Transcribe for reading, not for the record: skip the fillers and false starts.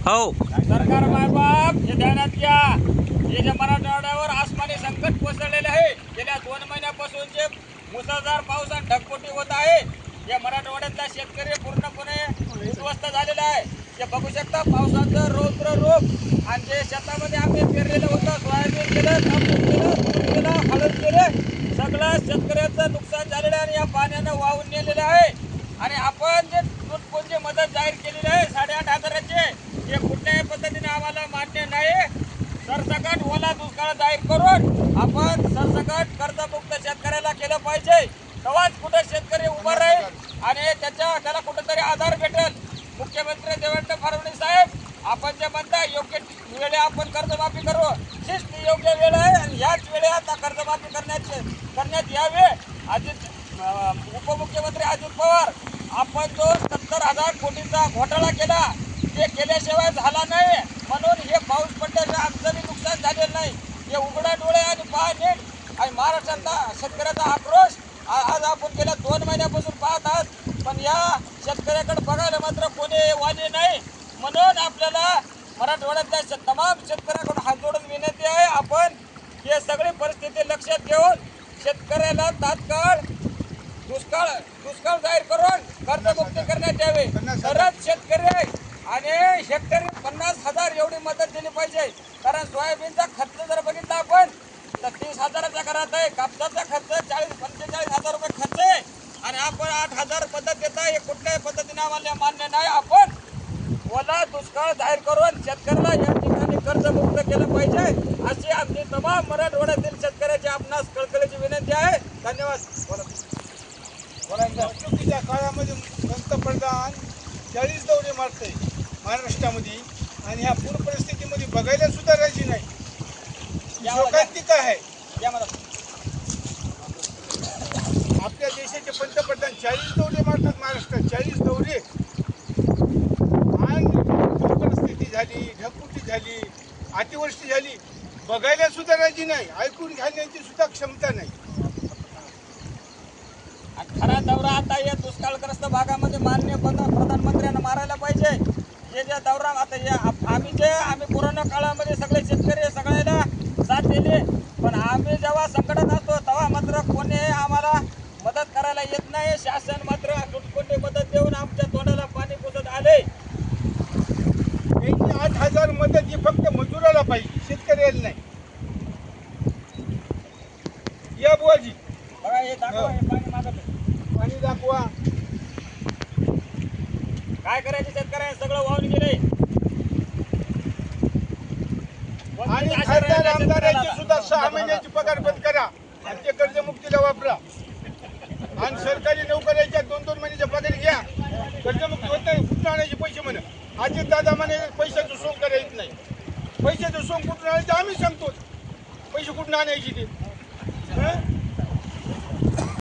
हो सरकार मायबाप हे ध्यानात घ्या। हे जे मराठवाड्यावर आसमानी संकट कोसळलेले आहे, गेल्या 2 महिन्यापासून जे मुसळधार पाऊस आणि ढगफुटी होत आहे, या मराठवाड्यातला शेतकरी पूर्णपणे उद्ध्वस्त झालेला आहे। हे बघू शकता पावसाचं रौद्र रूप आणि जे शेतामध्ये आम्ही पेरलेलं होतं, सोयाबीन केलं, कापूस केलं, तूर केलं, हळद केलं, सगळं शेतकऱ्याचं नुकसान झालेलं आहे आणि या पाण्यानं वाहून नेलेलं आहे। आणि आपण जे तुटपुंजी मदत जाहीर केलेली आहे 8,500ची, हे कुठल्याही पद्धतीने आम्हाला मान्य नाही। सरसकट ओला दुष्काळ जाहीर करून आपण सरसकट कर्जमुक्त शेतकऱ्याला केलं पाहिजे, तेव्हाच कुठे शेतकरी उभा राहील आणि त्याला कुठेतरी आधार भेटेल। मुख्यमंत्री देवेंद्र फडणवीस साहेब, आपण जे म्हणता योग्य वेळे आपण कर्जमाफी करू, हीच ती योग्य वेळ आहे आणि याच वेळी आता कर्जमाफी करण्यात यावे। उपमुख्यमंत्री अजित पवार, आपण जो 70,000 कोटीचा घोटाळा केला, ते केल्याशिवाय झाला नाही, म्हणून हे पाऊस पडल्याशिवाय आमचं बी नुकसान झालेलं नाही। हे उघडा डोळे आणि पहा नीट आणि महाराष्ट्रातला शेतकऱ्याचा आक्रोश आज आपण गेल्या 2 महिन्यापासून पाहत आहात, पण या शेतकऱ्याकडे बघायला मात्र कोणी वाली नाही। म्हणून आपल्याला मराठवाड्यातल्या तमाम शेतकऱ्याकडून हात जोडून विनंती आहे, आपण हे सगळी परिस्थिती लक्षात घेऊन शेतकऱ्याला तात्काळ दुष्काळ जाहीर करून कर्जमुक्ती करण्यात यावे, तरच शेतकरी आणि हेक्टरी 50,000 एवढी मदत दिली पाहिजे। कारण सोयाबीनचा खर्च जर बघितला आपण तर 30,000च्या घरात आहे, कापसाचा खर्च 40-45,000 रुपये खर्च आहे आणि आपण 8,000 मदत देता, हे कुठल्याही पद्धतीने आम्हाला मान्य नाही। आपण ओला दुष्काळ जाहीर करून शेतकऱ्याला या ठिकाणी कर्जमुक्त केलं पाहिजे, अशी आमची तमाम मराठवाड्यातील शेतकऱ्याची आपणास कळकळीची विनंती आहे। धन्यवाद। निवडणुकीच्या काळामध्ये पंतप्रधान 40 दौरे मारते महाराष्ट्रामध्ये आणि ह्या पूर परिस्थितीमध्ये बघायला सुद्धा राजी नाही। शोकांतिक आहे। आपल्या देशाचे पंतप्रधान 40 दौरे मारतात महाराष्ट्रात, 40 दौरे, आणि पूर परिस्थिती झाली, ढगफुटी झाली, अतिवृष्टी झाली, बघायला सुद्धा राजी नाही, ऐकून घालण्याची सुद्धा क्षमता नाही। खरा दौरा आता या दुष्काळग्रस्त भागामध्ये माननीय प्रधानमंत्र्यांना मारायला पाहिजे। हे जे दौरा आता आम्ही कोरोना काळामध्ये सगळे शेतकरी सगळ्याला साथ दिली, पण आम्ही जेव्हा संकटात असतो तेव्हा मात्र कोणी आम्हाला मदत करायला येत नाही। शासन मात्र तुटपुंजी मदत देऊन आमच्या तोंडाला पाणी पुसत आले। 8,000 मदत ही फक्त मजुराला पाहिजे, शेतकऱ्याला नाही। या बुवाजी बघा हे दाखवा, हे पाणी मागत पाणी दाखवा। काय करायचे शेतकऱ्यांना सगळं वाहून गेले आणि खासदार आमदारांची सुद्धा 6 महिन्याची पगार बंद करा आणि ते कर्जमुक्तीला वापरा आणि सरकारी नोकऱ्याच्या 2-2 महिन्याच्या पगार घ्या। कर्जमुक्ती होत नाही, कुठून आणायचे पैसे म्हणे? अजित दादा म्हणे पैशाचं सोंग करायचं नाही, पैशाचं सोंग कुठून आणायचं आम्ही सांगतो, पैसे कुठून आणायचे ते